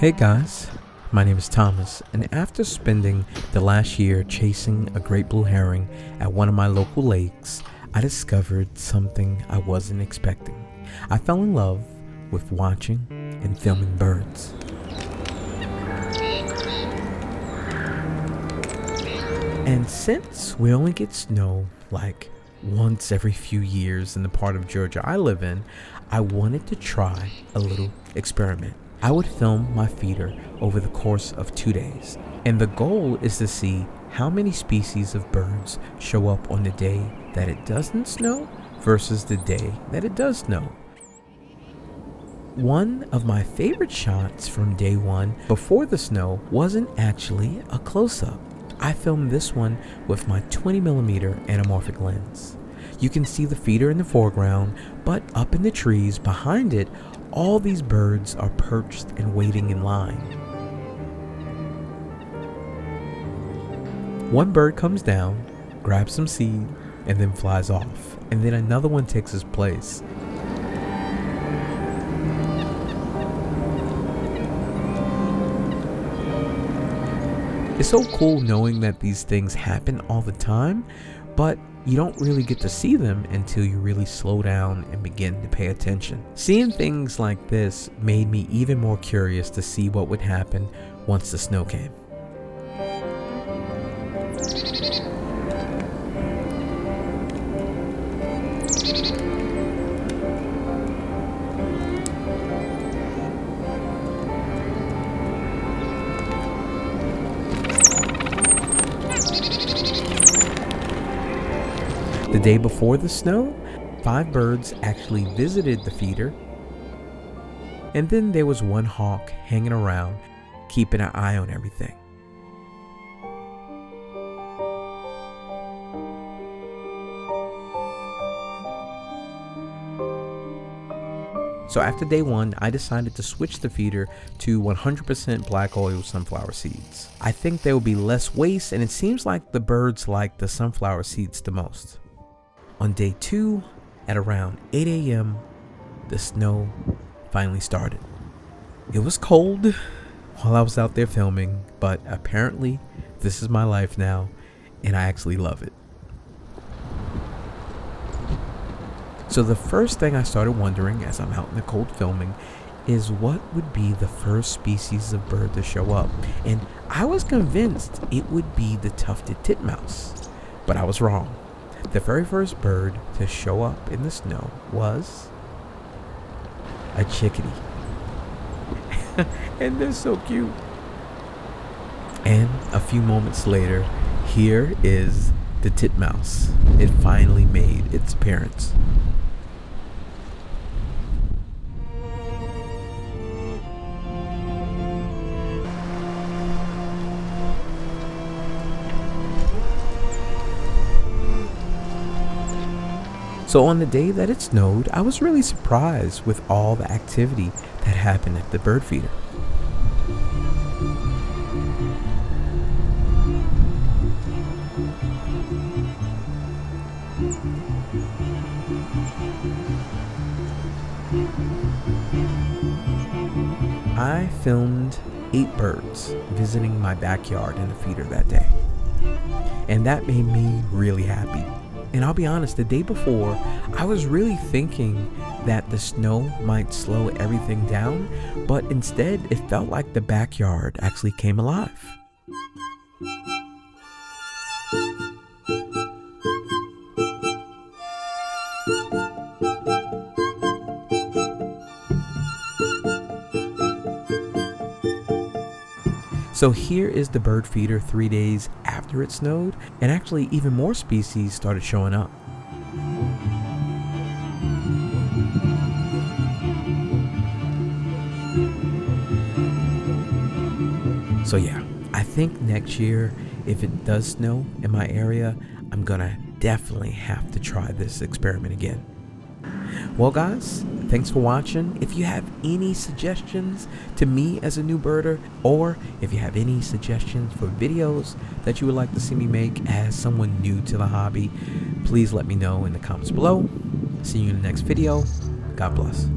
Hey guys, my name is Thomas, and after spending the last year chasing a great blue heron at one of my local lakes, I discovered something I wasn't expecting. I fell in love with watching and filming birds. And since we only get snow like once every few years in the part of Georgia I live in, I wanted to try a little experiment. I would film my feeder over the course of 2 days, and the goal is to see how many species of birds show up on the day that it doesn't snow versus the day that it does snow. One of my favorite shots from day one before the snow wasn't actually a close-up. I filmed this one with my 20mm anamorphic lens. You can see the feeder in the foreground, but up in the trees behind it, all these birds are perched and waiting in line. One bird comes down, grabs some seed, and then flies off, and then another one takes his place. It's so cool knowing that these things happen all the time, but you don't really get to see them until you really slow down and begin to pay attention. Seeing things like this made me even more curious to see what would happen once the snow came. The day before the snow, 5 birds actually visited the feeder, and then there was one hawk hanging around, keeping an eye on everything. So after day 1, I decided to switch the feeder to 100% black oil sunflower seeds. I think there will be less waste, and it seems like the birds like the sunflower seeds the most. On day 2, at around 8 a.m., the snow finally started. It was cold while I was out there filming, but apparently this is my life now, and I actually love it. So the first thing I started wondering as I'm out in the cold filming is what would be the first species of bird to show up, and I was convinced it would be the tufted titmouse, but I was wrong. The very first bird to show up in the snow was a chickadee. And they're so cute. And a few moments later, here is the titmouse. It finally made its appearance. So on the day that it snowed, I was really surprised with all the activity that happened at the bird feeder. I filmed 8 birds visiting my backyard in the feeder that day, and that made me really happy. And I'll be honest, the day before, I was really thinking that the snow might slow everything down, but instead it felt like the backyard actually came alive. So here is the bird feeder 3 days after it snowed, and actually even more species started showing up. So yeah, I think next year, if it does snow in my area, I'm gonna definitely have to try this experiment again. Well guys, thanks for watching. If you have any suggestions to me as a new birder, or if you have any suggestions for videos that you would like to see me make as someone new to the hobby, please let me know in the comments below. See you in the next video. God bless.